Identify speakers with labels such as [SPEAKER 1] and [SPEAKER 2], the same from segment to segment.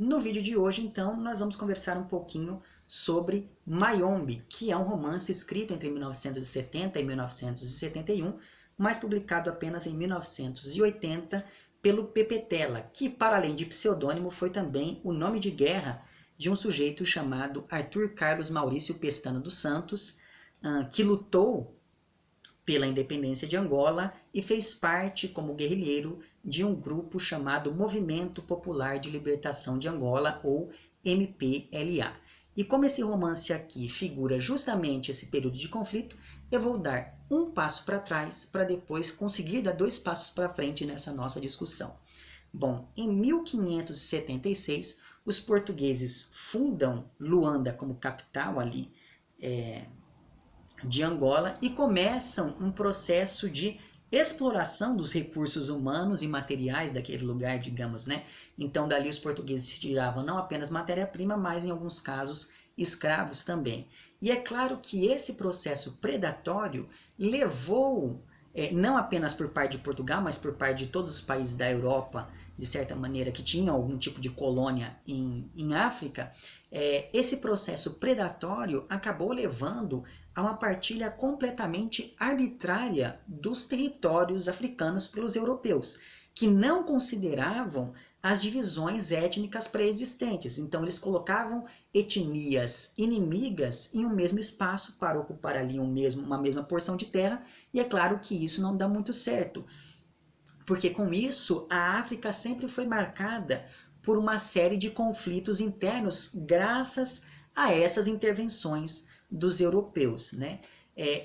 [SPEAKER 1] No vídeo de hoje, então, nós vamos conversar um pouquinho sobre Mayombe, que é um romance escrito entre 1970 e 1971, mas publicado apenas em 1980 pelo Pepe Tela, que, para além de pseudônimo, foi também o nome de guerra de um sujeito chamado Arthur Carlos Maurício Pestana dos Santos, que lutou pela independência de Angola e fez parte, como guerrilheiro, de um grupo chamado Movimento Popular de Libertação de Angola, ou MPLA. E como esse romance aqui figura justamente esse período de conflito, eu vou dar um passo para trás para depois conseguir dar 2 passos para frente nessa nossa discussão. Bom, em 1576, os portugueses fundam Luanda como capital ali de Angola e começam um processo de exploração dos recursos humanos e materiais daquele lugar, digamos, né? Então, dali os portugueses tiravam não apenas matéria-prima, mas, em alguns casos, escravos também. E é claro que esse processo predatório levou, não apenas por parte de Portugal, mas por parte de todos os países da Europa, de certa maneira, que tinham algum tipo de colônia em África, esse processo predatório acabou levando a uma partilha completamente arbitrária dos territórios africanos pelos europeus, que não consideravam as divisões étnicas pré-existentes. Então, eles colocavam etnias inimigas em um mesmo espaço para ocupar ali uma mesma porção de terra, e é claro que isso não dá muito certo, porque com isso a África sempre foi marcada por uma série de conflitos internos graças a essas intervenções dos europeus, né?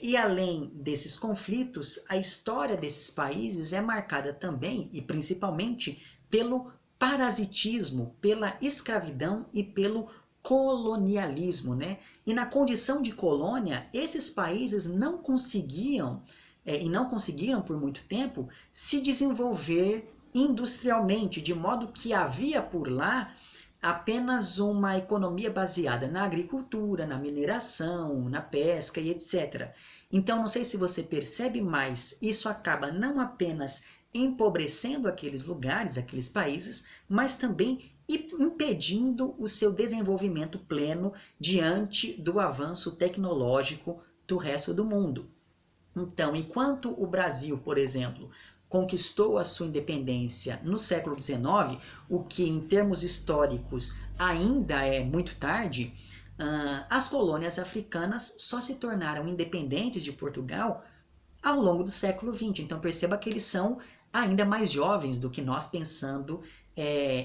[SPEAKER 1] E além desses conflitos, a história desses países é marcada também e principalmente pelo parasitismo, pela escravidão e pelo colonialismo, né? E na condição de colônia, esses países não conseguiam, e não conseguiram por muito tempo, se desenvolver industrialmente, de modo que havia por lá apenas uma economia baseada na agricultura, na mineração, na pesca e etc. Então, não sei se você percebe, mas isso acaba não apenas empobrecendo aqueles lugares, aqueles países, mas também impedindo o seu desenvolvimento pleno diante do avanço tecnológico do resto do mundo. Então, enquanto o Brasil, por exemplo, conquistou a sua independência no século XIX, o que em termos históricos ainda é muito tarde, as colônias africanas só se tornaram independentes de Portugal ao longo do século XX. Então perceba que eles são ainda mais jovens do que nós, pensando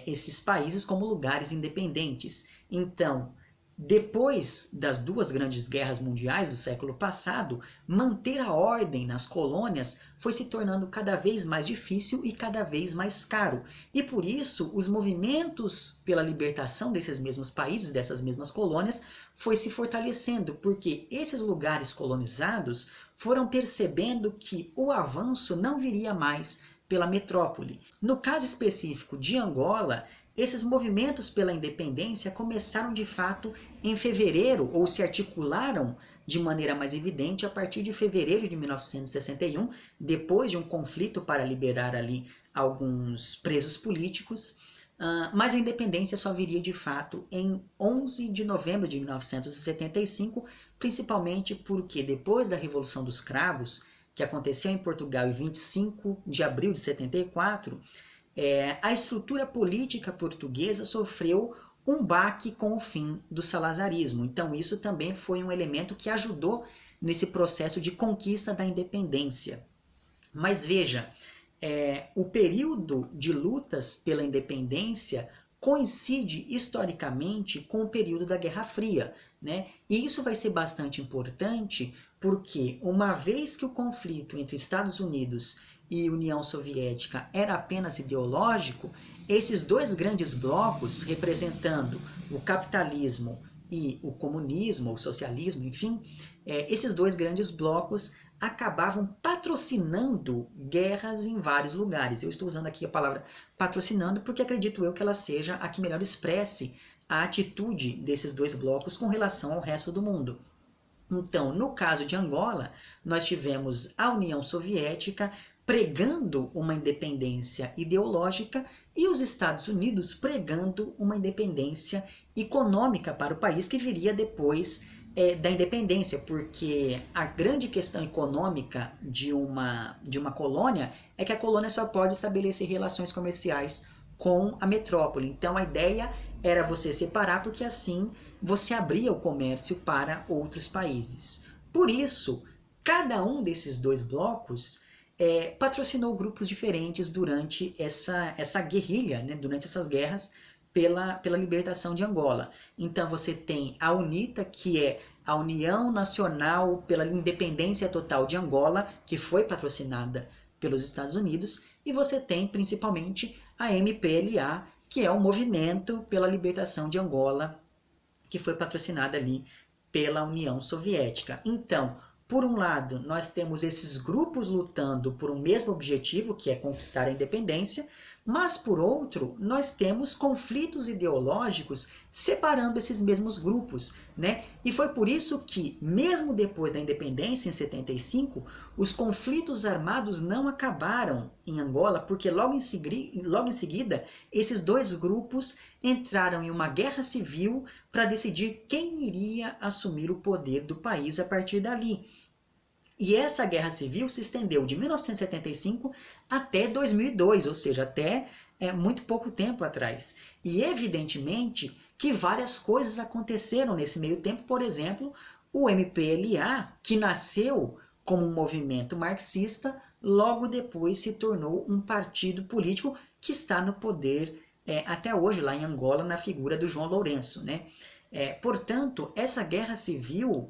[SPEAKER 1] esses países como lugares independentes. Então, depois das 2 grandes guerras mundiais do século passado, manter a ordem nas colônias foi se tornando cada vez mais difícil e cada vez mais caro. E por isso, os movimentos pela libertação desses mesmos países, dessas mesmas colônias, foi se fortalecendo, porque esses lugares colonizados foram percebendo que o avanço não viria mais pela metrópole. No caso específico de Angola, esses movimentos pela independência começaram de fato em fevereiro, ou se articularam de maneira mais evidente a partir de fevereiro de 1961, depois de um conflito para liberar ali alguns presos políticos, mas a independência só viria de fato em 11 de novembro de 1975, principalmente porque depois da Revolução dos Cravos, que aconteceu em Portugal em 25 de abril de 74, a estrutura política portuguesa sofreu um baque com o fim do salazarismo. Então isso também foi um elemento que ajudou nesse processo de conquista da independência. Mas veja, o período de lutas pela independência coincide historicamente com o período da Guerra Fria, né? E isso vai ser bastante importante porque, uma vez que o conflito entre Estados Unidos e União Soviética era apenas ideológico, esses 2 grandes blocos, representando o capitalismo e o comunismo, o socialismo, enfim, esses 2 grandes blocos acabavam patrocinando guerras em vários lugares. Eu estou usando aqui a palavra patrocinando porque acredito eu que ela seja a que melhor expresse a atitude desses 2 blocos com relação ao resto do mundo. Então, no caso de Angola, nós tivemos a União Soviética pregando uma independência ideológica e os Estados Unidos pregando uma independência econômica para o país que viria depois da independência, porque a grande questão econômica de uma colônia é que a colônia só pode estabelecer relações comerciais com a metrópole. Então a ideia era você separar, porque assim você abria o comércio para outros países. Por isso, cada um desses dois blocos patrocinou grupos diferentes durante essa guerrilha, né, durante essas guerras pela libertação de Angola. Então você tem a UNITA, que é a União Nacional pela Independência Total de Angola, que foi patrocinada pelos Estados Unidos, e você tem principalmente a MPLA, que é o Movimento pela Libertação de Angola, que foi patrocinada ali pela União Soviética. Então, por um lado, nós temos esses grupos lutando por um mesmo objetivo, que é conquistar a independência, mas, por outro, nós temos conflitos ideológicos separando esses mesmos grupos, né? E foi por isso que, mesmo depois da independência, em 75, os conflitos armados não acabaram em Angola, porque logo em seguida, esses dois grupos entraram em uma guerra civil para decidir quem iria assumir o poder do país a partir dali. E essa guerra civil se estendeu de 1975 até 2002, ou seja, até muito pouco tempo atrás. E evidentemente que várias coisas aconteceram nesse meio tempo. Por exemplo, o MPLA, que nasceu como um movimento marxista, logo depois se tornou um partido político que está no poder até hoje lá em Angola, na figura do João Lourenço, né? Portanto, essa guerra civil,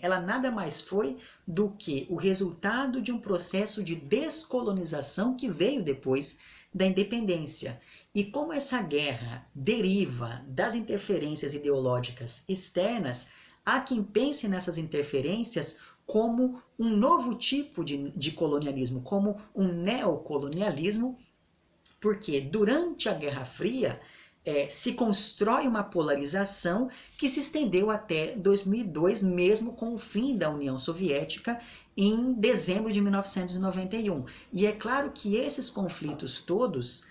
[SPEAKER 1] ela nada mais foi do que o resultado de um processo de descolonização que veio depois da independência. E como essa guerra deriva das interferências ideológicas externas, há quem pense nessas interferências como um novo tipo de colonialismo, como um neocolonialismo, porque durante a Guerra Fria, se constrói uma polarização que se estendeu até 2002, mesmo com o fim da União Soviética em dezembro de 1991. E é claro que esses conflitos todos,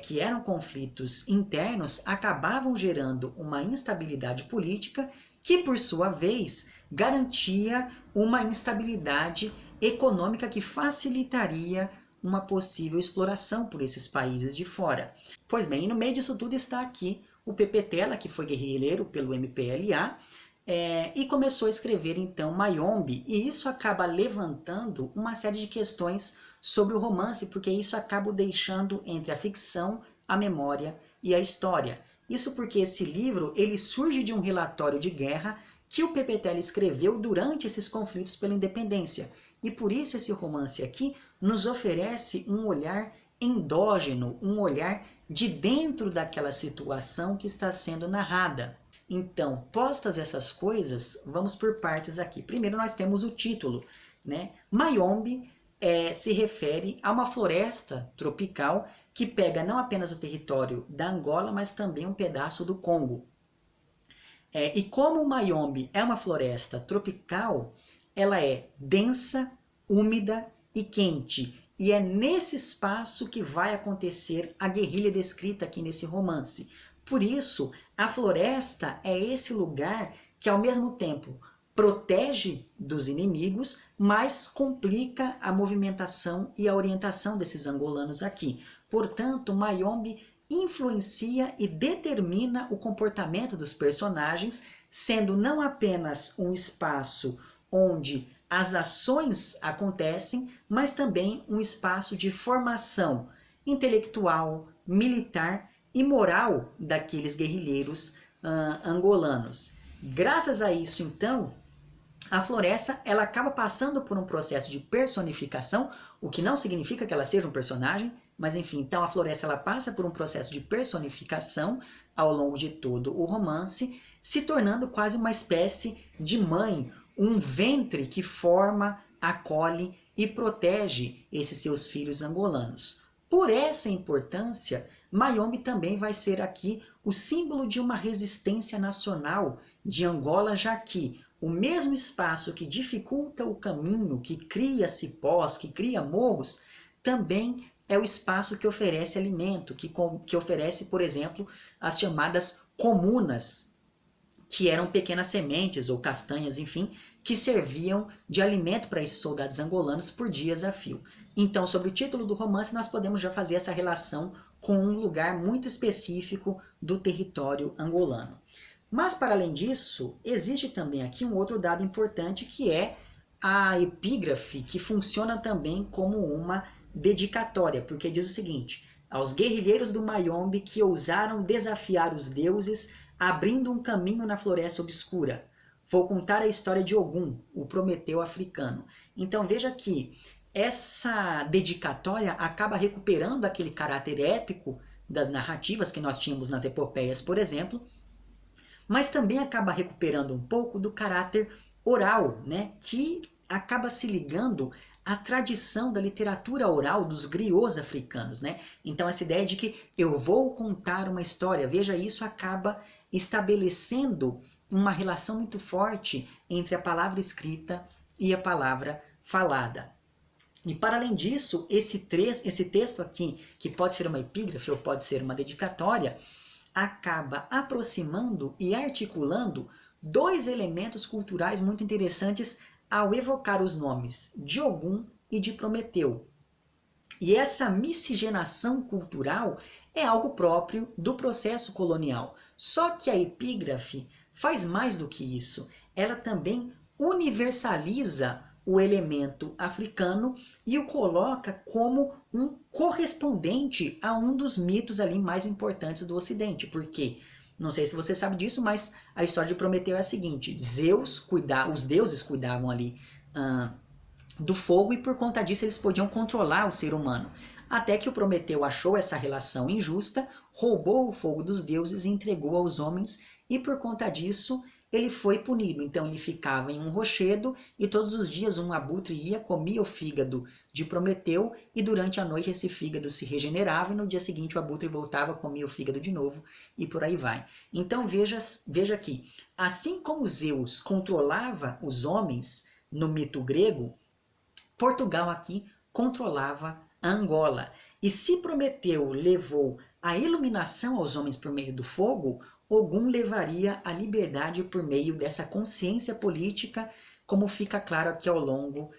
[SPEAKER 1] que eram conflitos internos, acabavam gerando uma instabilidade política que, por sua vez, garantia uma instabilidade econômica que facilitaria uma possível exploração por esses países de fora. Pois bem, e no meio disso tudo está aqui o Pepetela, que foi guerrilheiro pelo MPLA, e começou a escrever então Mayombe, e isso acaba levantando uma série de questões sobre o romance, porque isso acaba deixando entre a ficção, a memória e a história. Isso porque esse livro ele surge de um relatório de guerra que o Pepetela escreveu durante esses conflitos pela independência. E por isso esse romance aqui nos oferece um olhar endógeno, um olhar de dentro daquela situação que está sendo narrada. Então, postas essas coisas, vamos por partes aqui. Primeiro nós temos o título, né? Mayombe se refere a uma floresta tropical que pega não apenas o território da Angola, mas também um pedaço do Congo. E como o Mayombe é uma floresta tropical, ela é densa, úmida e quente. E é nesse espaço que vai acontecer a guerrilha descrita aqui nesse romance. Por isso, a floresta é esse lugar que, ao mesmo tempo, protege dos inimigos, mas complica a movimentação e a orientação desses angolanos aqui. Portanto, Mayombe influencia e determina o comportamento dos personagens, sendo não apenas um espaço onde as ações acontecem, mas também um espaço de formação intelectual, militar e moral daqueles guerrilheiros angolanos. Graças a isso, então, a floresta ela acaba passando por um processo de personificação, o que não significa que ela seja um personagem, mas enfim, então a floresta ela passa por um processo de personificação ao longo de todo o romance, se tornando quase uma espécie de mãe, um ventre que forma, acolhe e protege esses seus filhos angolanos. Por essa importância, Mayombe também vai ser aqui o símbolo de uma resistência nacional de Angola, já que o mesmo espaço que dificulta o caminho, que cria cipós, que cria morros, também é o espaço que oferece alimento, que oferece, por exemplo, as chamadas comunas, que eram pequenas sementes ou castanhas, enfim, que serviam de alimento para esses soldados angolanos por dias a fio. Então, sobre o título do romance, nós podemos já fazer essa relação com um lugar muito específico do território angolano. Mas, para além disso, existe também aqui um outro dado importante, que é a epígrafe, que funciona também como uma dedicatória, porque diz o seguinte: aos guerrilheiros do Mayombe que ousaram desafiar os deuses, abrindo um caminho na floresta obscura, vou contar a história de Ogum, o Prometeu africano. Então veja que essa dedicatória acaba recuperando aquele caráter épico das narrativas que nós tínhamos nas epopeias, por exemplo, mas também acaba recuperando um pouco do caráter oral, né, que acaba se ligando à tradição da literatura oral dos griots africanos, né? Então essa ideia de que eu vou contar uma história, veja, isso acaba estabelecendo uma relação muito forte entre a palavra escrita e a palavra falada. E para além disso, esse texto aqui, que pode ser uma epígrafe ou pode ser uma dedicatória, acaba aproximando e articulando dois elementos culturais muito interessantes ao evocar os nomes de Ogum e de Prometeu. E essa miscigenação cultural é algo próprio do processo colonial. Só que a epígrafe faz mais do que isso. Ela também universaliza o elemento africano e o coloca como um correspondente a um dos mitos ali mais importantes do Ocidente. Por quê? Não sei se você sabe disso, mas a história de Prometeu é a seguinte: os deuses cuidavam ali do fogo e por conta disso eles podiam controlar o ser humano. Até que o Prometeu achou essa relação injusta, roubou o fogo dos deuses e entregou aos homens, e por conta disso ele foi punido. Então ele ficava em um rochedo e todos os dias um abutre ia, comia o fígado de Prometeu e durante a noite esse fígado se regenerava e no dia seguinte o abutre voltava, comia o fígado de novo e por aí vai. Então veja aqui, assim como Zeus controlava os homens no mito grego, Portugal aqui controlava a Angola. E se Prometeu levou a iluminação aos homens por meio do fogo, Ogum levaria a liberdade por meio dessa consciência política, como fica claro aqui ao longo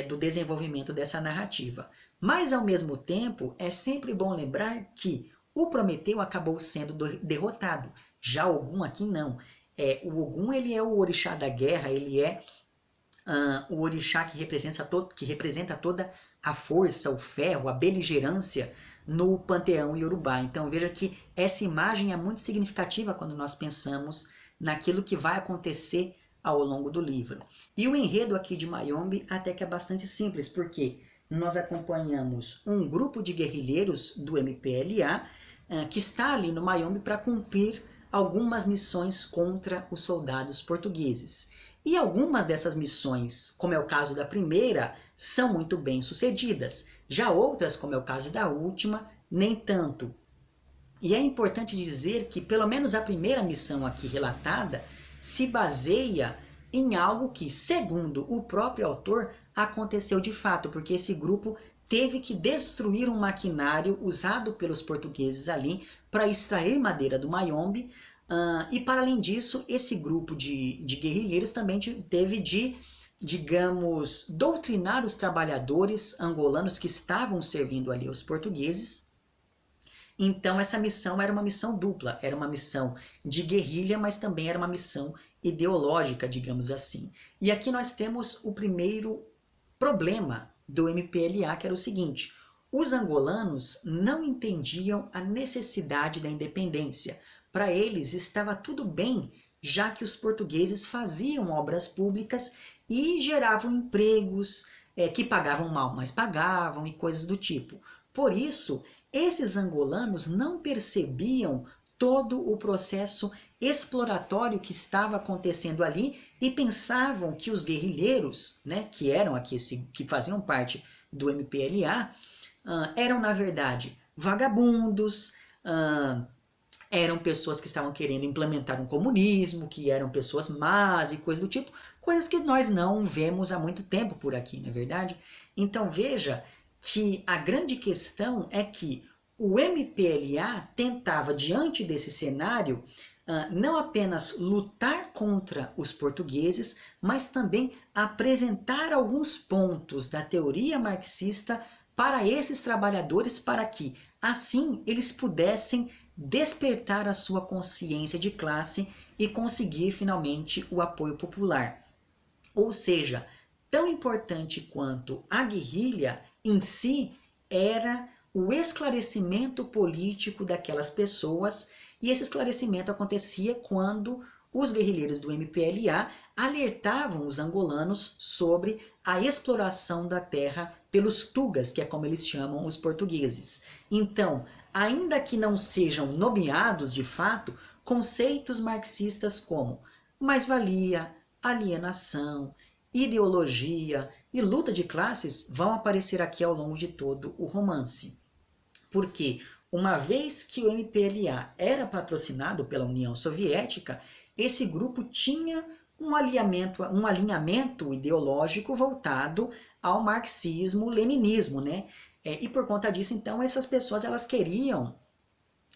[SPEAKER 1] do desenvolvimento dessa narrativa. Mas, ao mesmo tempo, é sempre bom lembrar que o Prometeu acabou sendo derrotado. Já Ogum aqui não. O Ogum ele é o orixá da guerra, ele é o orixá que representa toda a força, o ferro, a beligerância no panteão iorubá. Então veja que essa imagem é muito significativa quando nós pensamos naquilo que vai acontecer ao longo do livro. E o enredo aqui de Mayombe até que é bastante simples, porque nós acompanhamos um grupo de guerrilheiros do MPLA que está ali no Mayombe para cumprir algumas missões contra os soldados portugueses. E algumas dessas missões, como é o caso da primeira, são muito bem sucedidas. Já outras, como é o caso da última, nem tanto. E é importante dizer que pelo menos a primeira missão aqui relatada se baseia em algo que, segundo o próprio autor, aconteceu de fato, porque esse grupo teve que destruir um maquinário usado pelos portugueses ali para extrair madeira do Mayombe. E para além disso, esse grupo de guerrilheiros também teve de, digamos, doutrinar os trabalhadores angolanos que estavam servindo ali aos portugueses. Então essa missão era uma missão dupla, era uma missão de guerrilha, mas também era uma missão ideológica, digamos assim. E aqui nós temos o primeiro problema do MPLA, que era o seguinte: os angolanos não entendiam a necessidade da independência. Para eles estava tudo bem, já que os portugueses faziam obras públicas e geravam empregos que pagavam mal, mas pagavam e coisas do tipo. Por isso, esses angolanos não percebiam todo o processo exploratório que estava acontecendo ali e pensavam que os guerrilheiros, né, que eram aqui, que faziam parte do MPLA, eram na verdade vagabundos, eram pessoas que estavam querendo implementar um comunismo, que eram pessoas más e coisas do tipo, coisas que nós não vemos há muito tempo por aqui, não é verdade? Então veja que a grande questão é que o MPLA tentava, diante desse cenário, não apenas lutar contra os portugueses, mas também apresentar alguns pontos da teoria marxista para esses trabalhadores, para que, assim, eles pudessem despertar a sua consciência de classe e conseguir, finalmente, o apoio popular. Ou seja, tão importante quanto a guerrilha em si era o esclarecimento político daquelas pessoas, e esse esclarecimento acontecia quando os guerrilheiros do MPLA alertavam os angolanos sobre a exploração da terra pelos tugas, que é como eles chamam os portugueses. Então, ainda que não sejam nomeados de fato, conceitos marxistas como mais-valia, alienação, ideologia e luta de classes vão aparecer aqui ao longo de todo o romance. Porque, uma vez que o MPLA era patrocinado pela União Soviética, esse grupo tinha um alinhamento ideológico voltado ao marxismo-leninismo, né? E por conta disso, então, essas pessoas elas queriam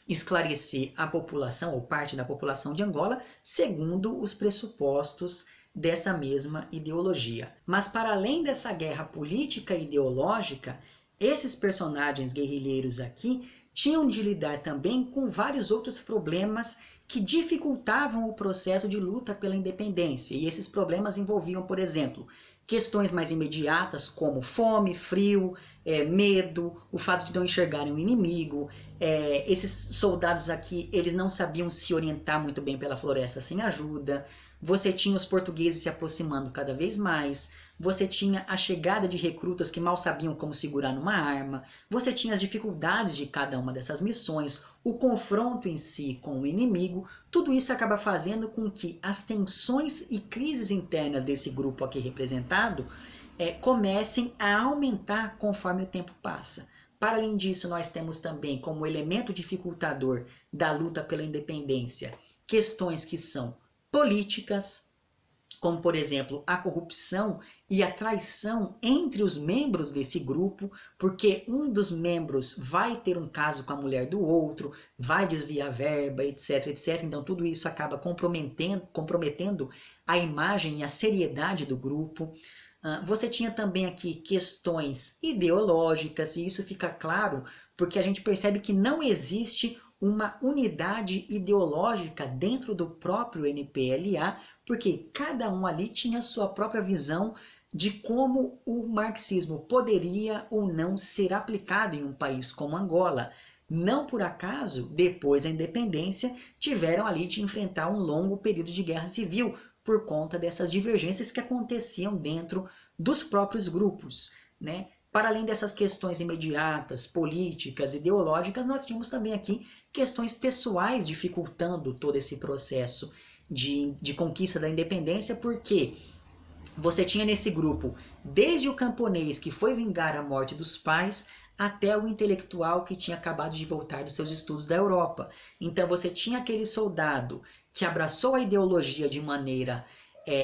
[SPEAKER 1] esclarecer a população, ou parte da população de Angola, segundo os pressupostos dessa mesma ideologia. Mas para além dessa guerra política e ideológica, esses personagens guerrilheiros aqui tinham de lidar também com vários outros problemas que dificultavam o processo de luta pela independência. E esses problemas envolviam, por exemplo, questões mais imediatas como fome, frio, medo, o fato de não enxergarem o inimigo. Esses soldados aqui, eles não sabiam se orientar muito bem pela floresta sem ajuda. Você tinha os portugueses se aproximando cada vez mais. Você tinha a chegada de recrutas que mal sabiam como segurar numa arma. Você tinha as dificuldades de cada uma dessas missões, o confronto em si com o inimigo. Tudo isso acaba fazendo com que as tensões e crises internas desse grupo aqui representado comecem a aumentar conforme o tempo passa. Para além disso, nós temos também como elemento dificultador da luta pela independência questões que são políticas, como por exemplo a corrupção e a traição entre os membros desse grupo, porque um dos membros vai ter um caso com a mulher do outro, vai desviar verba, etc, etc. Então tudo isso acaba comprometendo a imagem e a seriedade do grupo. Você tinha também aqui questões ideológicas, e isso fica claro porque a gente percebe que não existe uma unidade ideológica dentro do próprio MPLA, porque cada um ali tinha sua própria visão de como o marxismo poderia ou não ser aplicado em um país como Angola. Não por acaso, depois da independência, tiveram ali de enfrentar um longo período de guerra civil, por conta dessas divergências que aconteciam dentro dos próprios grupos, né? Para além dessas questões imediatas, políticas, ideológicas, nós tínhamos também aqui questões pessoais dificultando todo esse processo de conquista da independência, porque você tinha nesse grupo desde o camponês que foi vingar a morte dos pais, até o intelectual que tinha acabado de voltar dos seus estudos da Europa. Então você tinha aquele soldado que abraçou a ideologia de maneira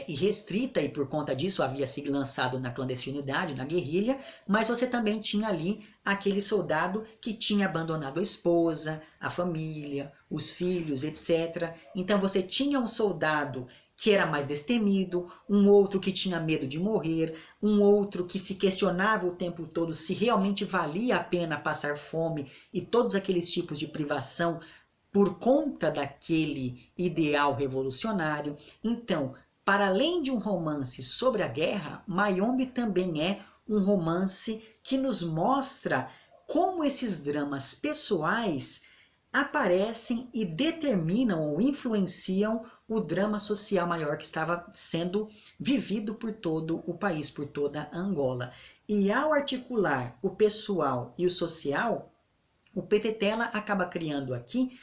[SPEAKER 1] irrestrita e por conta disso havia se lançado na clandestinidade, na guerrilha, mas você também tinha ali aquele soldado que tinha abandonado a esposa, a família, os filhos, etc. Então você tinha um soldado que era mais destemido, um outro que tinha medo de morrer, um outro que se questionava o tempo todo se realmente valia a pena passar fome e todos aqueles tipos de privação por conta daquele ideal revolucionário. Então, para além de um romance sobre a guerra, Mayombe também é um romance que nos mostra como esses dramas pessoais aparecem e determinam ou influenciam o drama social maior que estava sendo vivido por todo o país, por toda Angola. E ao articular o pessoal e o social, o Pepetela acaba criando aqui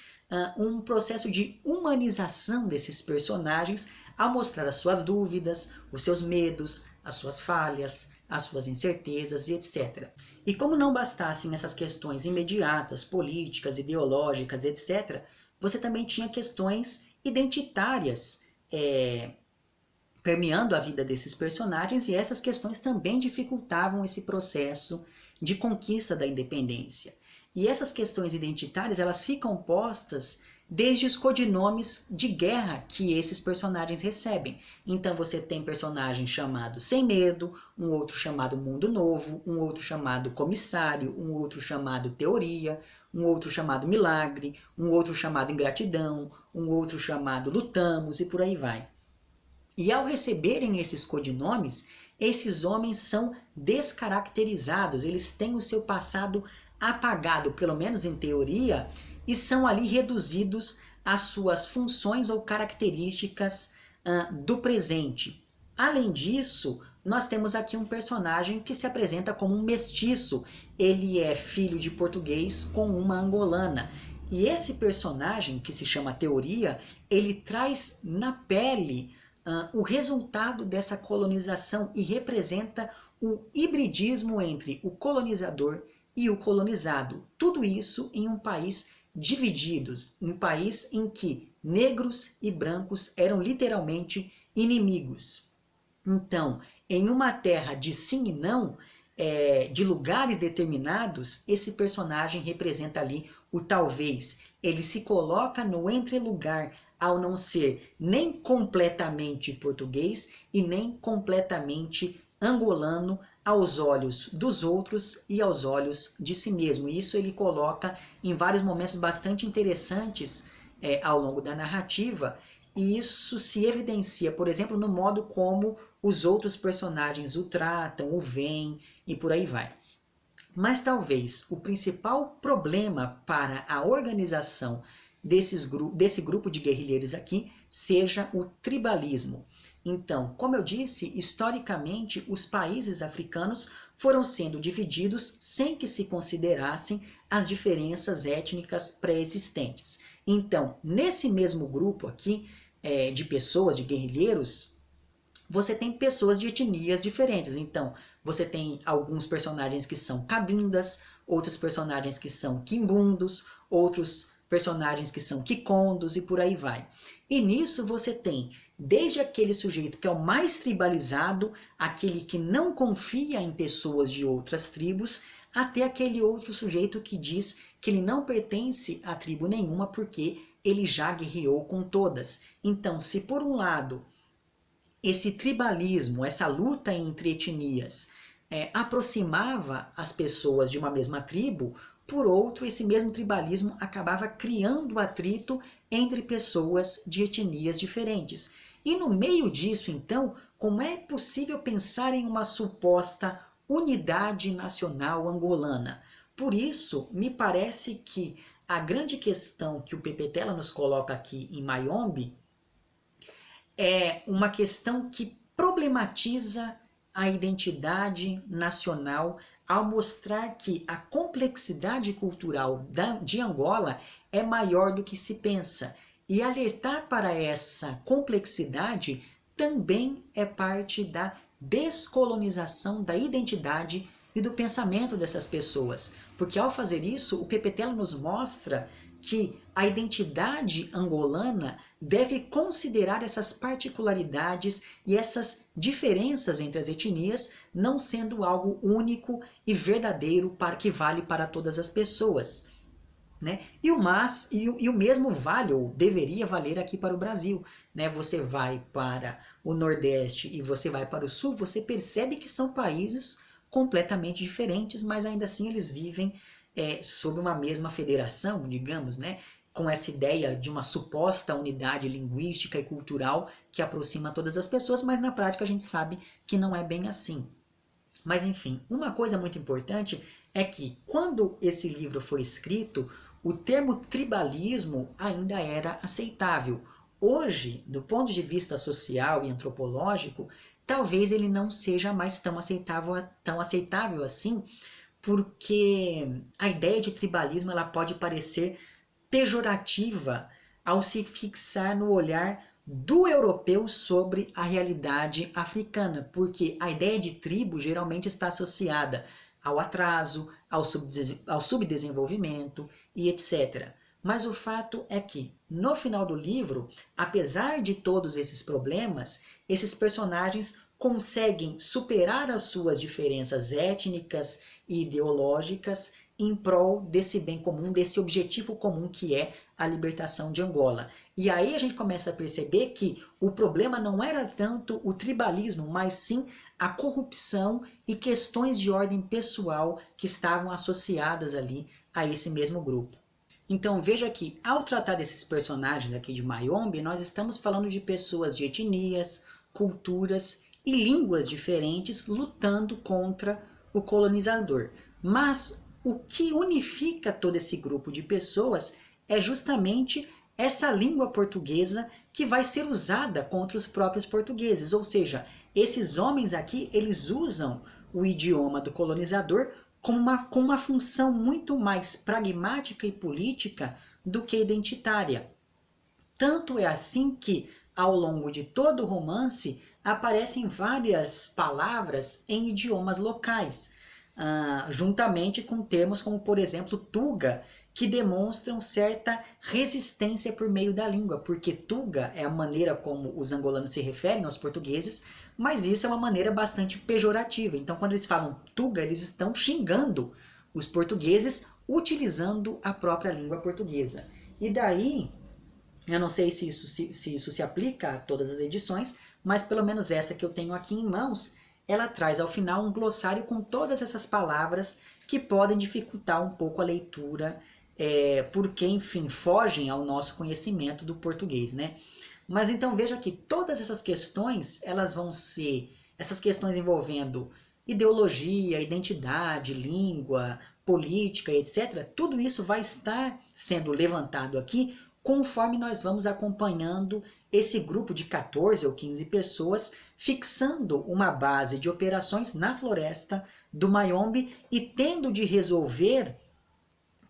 [SPEAKER 1] um processo de humanização desses personagens ao mostrar as suas dúvidas, os seus medos, as suas falhas, as suas incertezas e etc. E como não bastassem essas questões imediatas, políticas, ideológicas, etc., você também tinha questões identitárias permeando a vida desses personagens, e essas questões também dificultavam esse processo de conquista da independência. E essas questões identitárias, elas ficam postas desde os codinomes de guerra que esses personagens recebem. Então você tem personagem chamado Sem Medo, um outro chamado Mundo Novo, um outro chamado Comissário, um outro chamado Teoria, um outro chamado Milagre, um outro chamado Ingratidão, um outro chamado Lutamos e por aí vai. E ao receberem esses codinomes, esses homens são descaracterizados, eles têm o seu passado apagado, pelo menos em teoria, e são ali reduzidos às suas funções ou características do presente. Além disso, nós temos aqui um personagem que se apresenta como um mestiço. Ele é filho de português com uma angolana. E esse personagem, que se chama Teoria, ele traz na pele o resultado dessa colonização e representa o hibridismo entre o colonizador e o colonizado. Tudo isso em um país dividido, um país em que negros e brancos eram literalmente inimigos. Então, em uma terra de sim e não, de lugares determinados, esse personagem representa ali o talvez. Ele se coloca no entrelugar ao não ser nem completamente português e nem completamente angolano aos olhos dos outros e aos olhos de si mesmo. Isso ele coloca em vários momentos bastante interessantes ao longo da narrativa, e isso se evidencia, por exemplo, no modo como os outros personagens o tratam, o veem e por aí vai. Mas talvez o principal problema para a organização desse grupo de guerrilheiros aqui seja o tribalismo. Então, como eu disse, historicamente os países africanos foram sendo divididos sem que se considerassem as diferenças étnicas pré-existentes. Então, nesse mesmo grupo aqui de pessoas, de guerrilheiros, você tem pessoas de etnias diferentes. Então, você tem alguns personagens que são cabindas, outros personagens que são quimbundos, outros personagens que são quicondos e por aí vai. E nisso você tem desde aquele sujeito que é o mais tribalizado, aquele que não confia em pessoas de outras tribos, até aquele outro sujeito que diz que ele não pertence a tribo nenhuma porque ele já guerreou com todas. Então, se por um lado esse tribalismo, essa luta entre etnias, aproximava as pessoas de uma mesma tribo, por outro, esse mesmo tribalismo acabava criando atrito entre pessoas de etnias diferentes. E no meio disso, então, como é possível pensar em uma suposta unidade nacional angolana? Por isso, me parece que a grande questão que o Pepetela nos coloca aqui em Mayombe é uma questão que problematiza a identidade nacional ao mostrar que a complexidade cultural de Angola é maior do que se pensa. E alertar para essa complexidade também é parte da descolonização da identidade e do pensamento dessas pessoas. Porque ao fazer isso, o Pepetela nos mostra que a identidade angolana deve considerar essas particularidades e essas diferenças entre as etnias, não sendo algo único e verdadeiro para que vale para todas as pessoas. Né? E o mesmo vale, ou deveria valer aqui para o Brasil. Né? Você vai para o Nordeste e você vai para o Sul, você percebe que são países completamente diferentes, mas ainda assim eles vivem sob uma mesma federação, digamos, né? Com essa ideia de uma suposta unidade linguística e cultural que aproxima todas as pessoas, mas na prática a gente sabe que não é bem assim. Mas enfim, uma coisa muito importante é que quando esse livro foi escrito, o termo tribalismo ainda era aceitável. Hoje, do ponto de vista social e antropológico, talvez ele não seja mais tão aceitável assim, porque a ideia de tribalismo ela pode parecer pejorativa ao se fixar no olhar do europeu sobre a realidade africana, porque a ideia de tribo geralmente está associada ao atraso, ao subdesenvolvimento e etc. Mas o fato é que, no final do livro, apesar de todos esses problemas, esses personagens conseguem superar as suas diferenças étnicas e ideológicas em prol desse bem comum, desse objetivo comum que é a libertação de Angola. E aí a gente começa a perceber que o problema não era tanto o tribalismo, mas sim a corrupção e questões de ordem pessoal que estavam associadas ali a esse mesmo grupo. Então veja que ao tratar desses personagens aqui de Mayombe, nós estamos falando de pessoas de etnias, culturas e línguas diferentes lutando contra o colonizador. Mas o que unifica todo esse grupo de pessoas é justamente essa língua portuguesa que vai ser usada contra os próprios portugueses. Ou seja, esses homens aqui, eles usam o idioma do colonizador com uma função muito mais pragmática e política do que identitária. Tanto é assim que, ao longo de todo o romance, aparecem várias palavras em idiomas locais, juntamente com termos como, por exemplo, Tuga, que demonstram certa resistência por meio da língua, porque Tuga é a maneira como os angolanos se referem aos portugueses, mas isso é uma maneira bastante pejorativa. Então, quando eles falam Tuga, eles estão xingando os portugueses utilizando a própria língua portuguesa. E daí, eu não sei se isso se aplica a todas as edições, mas pelo menos essa que eu tenho aqui em mãos, ela traz ao final um glossário com todas essas palavras que podem dificultar um pouco a leitura, porque, enfim, fogem ao nosso conhecimento do português, né? Mas então veja que todas essas questões, elas vão ser, essas questões envolvendo ideologia, identidade, língua, política, etc., tudo isso vai estar sendo levantado aqui conforme nós vamos acompanhando esse grupo de 14 ou 15 pessoas, fixando uma base de operações na floresta do Mayombe e tendo de resolver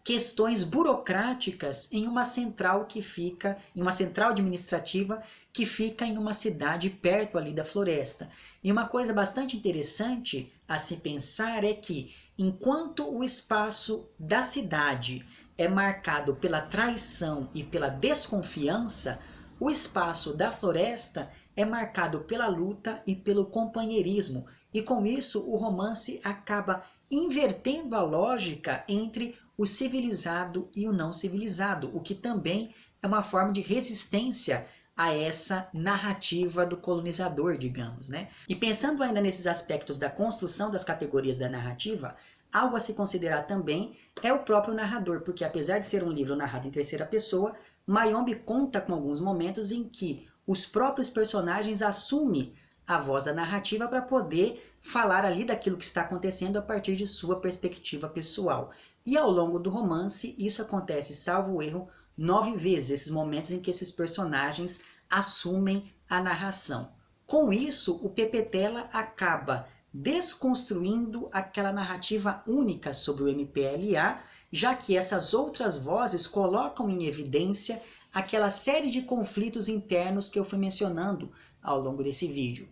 [SPEAKER 1] questões burocráticas em uma central que fica, em uma central administrativa que fica em uma cidade perto ali da floresta. E uma coisa bastante interessante a se pensar é que, enquanto o espaço da cidade é marcado pela traição e pela desconfiança, o espaço da floresta é marcado pela luta e pelo companheirismo. E com isso o romance acaba invertendo a lógica entre o civilizado e o não civilizado, o que também é uma forma de resistência a essa narrativa do colonizador, digamos, né? E pensando ainda nesses aspectos da construção das categorias da narrativa, algo a se considerar também é o próprio narrador, porque apesar de ser um livro narrado em terceira pessoa, Mayombe conta com alguns momentos em que os próprios personagens assumem a voz da narrativa para poder falar ali daquilo que está acontecendo a partir de sua perspectiva pessoal. E ao longo do romance, isso acontece, salvo erro, 9 vezes, esses momentos em que esses personagens assumem a narração. Com isso, o Pepetela acaba desconstruindo aquela narrativa única sobre o MPLA, já que essas outras vozes colocam em evidência aquela série de conflitos internos que eu fui mencionando ao longo desse vídeo.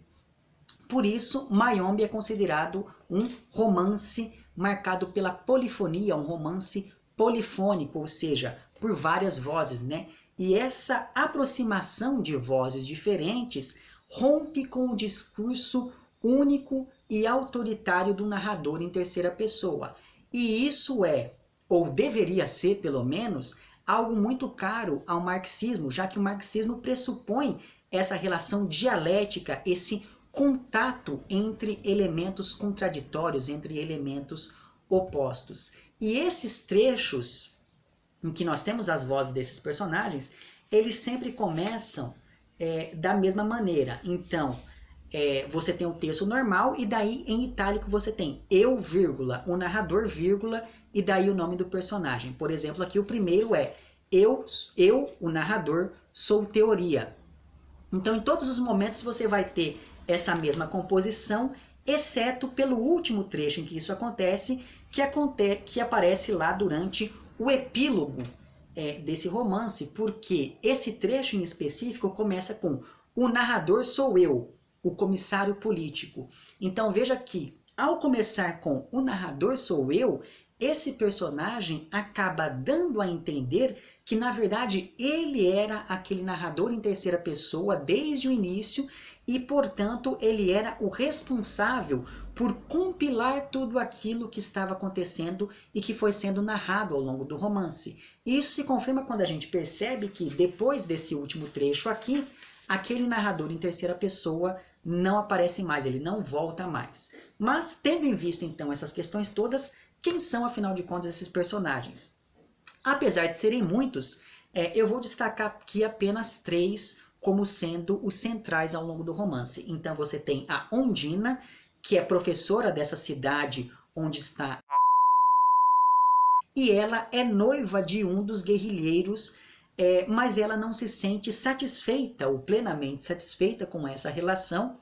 [SPEAKER 1] Por isso, Mayombe é considerado um romance marcado pela polifonia, um romance polifônico, ou seja, por várias vozes, né? E essa aproximação de vozes diferentes rompe com o discurso único e autoritário do narrador em terceira pessoa. E isso é, ou deveria ser pelo menos, algo muito caro ao marxismo, já que o marxismo pressupõe essa relação dialética, esse contato entre elementos contraditórios, entre elementos opostos. E esses trechos em que nós temos as vozes desses personagens, eles sempre começam da mesma maneira. Então, você tem o texto normal e daí em itálico você tem eu, vírgula, o narrador, vírgula, e daí o nome do personagem. Por exemplo, aqui o primeiro é eu, o narrador, sou teoria. Então, em todos os momentos você vai ter essa mesma composição, exceto pelo último trecho em que isso acontece, que aparece lá durante o epílogo desse romance, porque esse trecho em específico começa com o narrador sou eu, o comissário político. Então veja que, ao começar com o narrador sou eu, esse personagem acaba dando a entender que, na verdade, ele era aquele narrador em terceira pessoa desde o início e, portanto, ele era o responsável por compilar tudo aquilo que estava acontecendo e que foi sendo narrado ao longo do romance. E isso se confirma quando a gente percebe que, depois desse último trecho aqui, aquele narrador em terceira pessoa não aparece mais, ele não volta mais. Mas, tendo em vista, então, essas questões todas, quem são, afinal de contas, esses personagens? Apesar de serem muitos, eu vou destacar aqui apenas 3 como sendo os centrais ao longo do romance. Então você tem a Ondina, que é professora dessa cidade onde está... E ela é noiva de um dos guerrilheiros, mas ela não se sente satisfeita ou plenamente satisfeita com essa relação,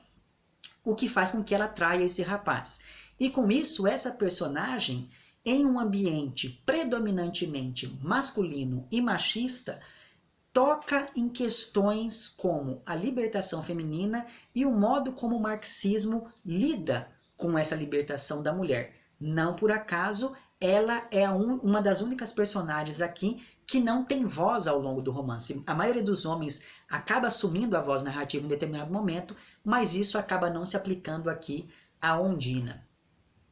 [SPEAKER 1] o que faz com que ela atraia esse rapaz. E com isso, essa personagem, em um ambiente predominantemente masculino e machista, toca em questões como a libertação feminina e o modo como o marxismo lida com essa libertação da mulher. Não por acaso, ela é uma das únicas personagens aqui que não tem voz ao longo do romance. A maioria dos homens acaba assumindo a voz narrativa em determinado momento, mas isso acaba não se aplicando aqui a Ondina,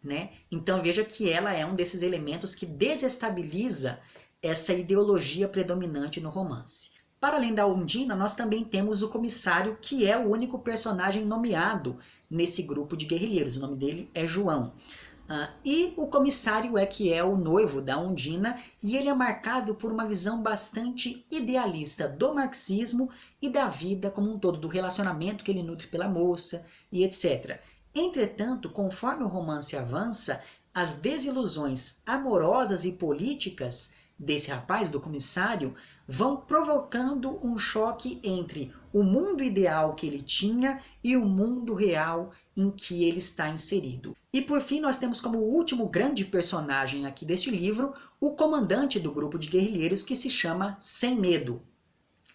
[SPEAKER 1] né? Então veja que ela é um desses elementos que desestabiliza essa ideologia predominante no romance. Para além da Ondina, nós também temos o comissário, que é o único personagem nomeado nesse grupo de guerrilheiros. O nome dele é João. E o comissário que é o noivo da Ondina, e ele é marcado por uma visão bastante idealista do marxismo e da vida como um todo, do relacionamento que ele nutre pela moça e etc. Entretanto, conforme o romance avança, as desilusões amorosas e políticas desse rapaz, do comissário, vão provocando um choque entre o mundo ideal que ele tinha e o mundo real em que ele está inserido. E por fim, nós temos como último grande personagem aqui deste livro, o comandante do grupo de guerrilheiros, que se chama Sem Medo.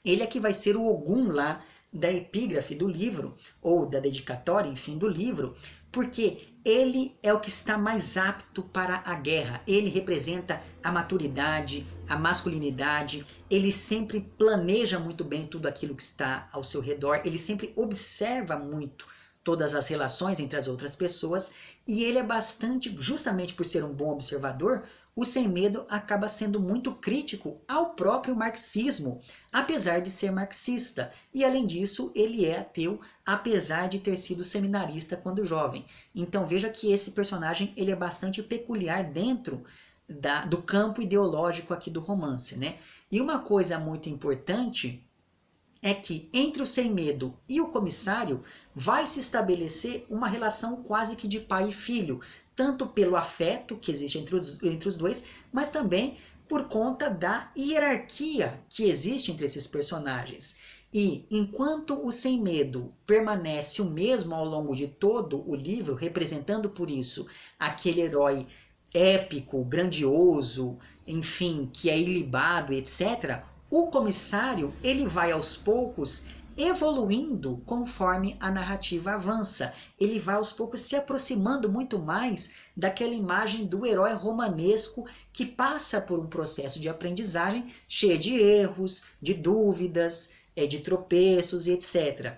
[SPEAKER 1] Ele é que vai ser o Ogum lá da epígrafe do livro, ou da dedicatória, enfim, do livro, porque ele é o que está mais apto para a guerra. Ele representa a maturidade, a masculinidade, ele sempre planeja muito bem tudo aquilo que está ao seu redor, ele sempre observa muito todas as relações entre as outras pessoas, e ele é bastante, justamente por ser um bom observador, o Sem Medo acaba sendo muito crítico ao próprio marxismo, apesar de ser marxista. E além disso, ele é ateu, apesar de ter sido seminarista quando jovem. Então veja que esse personagem ele é bastante peculiar dentro do campo ideológico aqui do romance, né? E uma coisa muito importante é que entre o Sem Medo e o comissário vai se estabelecer uma relação quase que de pai e filho, tanto pelo afeto que existe entre os dois, mas também por conta da hierarquia que existe entre esses personagens. E enquanto o Sem Medo permanece o mesmo ao longo de todo o livro, representando por isso aquele herói épico, grandioso, enfim, que é ilibado, etc., o comissário ele vai aos poucos evoluindo conforme a narrativa avança. Ele vai aos poucos se aproximando muito mais daquela imagem do herói romanesco que passa por um processo de aprendizagem cheio de erros, de dúvidas, de tropeços e etc.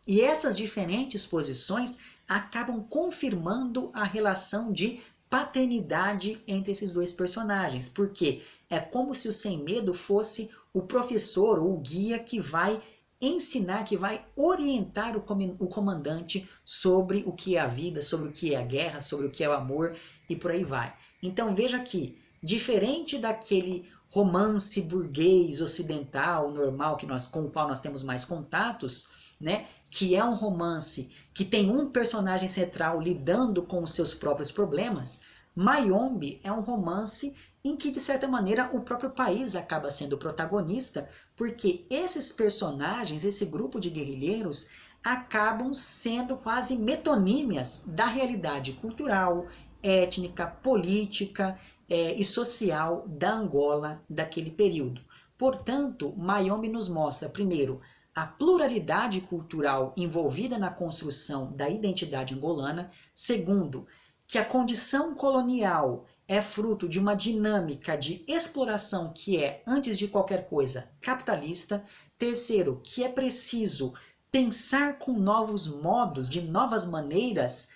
[SPEAKER 1] E essas diferentes posições acabam confirmando a relação de paternidade entre esses dois personagens, porque é como se o Sem Medo fosse o professor ou o guia que vai ensinar, que vai orientar o comandante sobre o que é a vida, sobre o que é a guerra, sobre o que é o amor e por aí vai. Então veja que, diferente daquele romance burguês, ocidental, normal, com o qual nós temos mais contatos, né, que é um romance que tem um personagem central lidando com os seus próprios problemas, Mayombe é um romance em que, de certa maneira, o próprio país acaba sendo protagonista, porque esses personagens, esse grupo de guerrilheiros, acabam sendo quase metonímias da realidade cultural, étnica, política e social da Angola daquele período. Portanto, Mayombe nos mostra, primeiro, a pluralidade cultural envolvida na construção da identidade angolana. Segundo, que a condição colonial é fruto de uma dinâmica de exploração que é, antes de qualquer coisa, capitalista. Terceiro, que é preciso pensar com novos modos, de novas maneiras,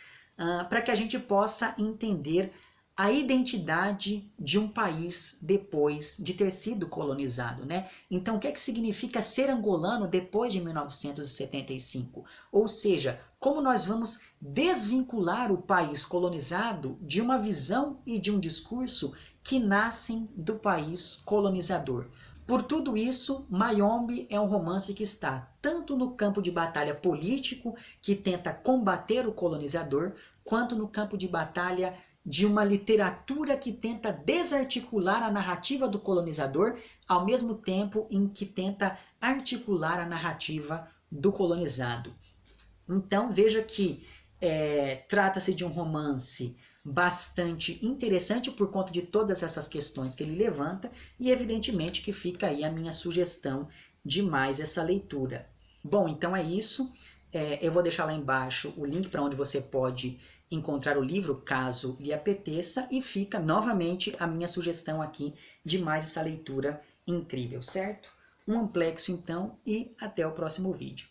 [SPEAKER 1] para que a gente possa entender a identidade de um país depois de ter sido colonizado, né? Então, o que é que significa ser angolano depois de 1975? Ou seja, como nós vamos desvincular o país colonizado de uma visão e de um discurso que nascem do país colonizador. Por tudo isso, Mayombe é um romance que está tanto no campo de batalha político, que tenta combater o colonizador, quanto no campo de batalha de uma literatura que tenta desarticular a narrativa do colonizador, ao mesmo tempo em que tenta articular a narrativa do colonizado. Então veja que trata-se de um romance bastante interessante por conta de todas essas questões que ele levanta, e evidentemente que fica aí a minha sugestão de mais essa leitura. Bom, então é isso. Eu vou deixar lá embaixo o link para onde você pode encontrar o livro, caso lhe apeteça, e fica novamente a minha sugestão aqui de mais essa leitura incrível, certo? Um amplexo então, e até o próximo vídeo.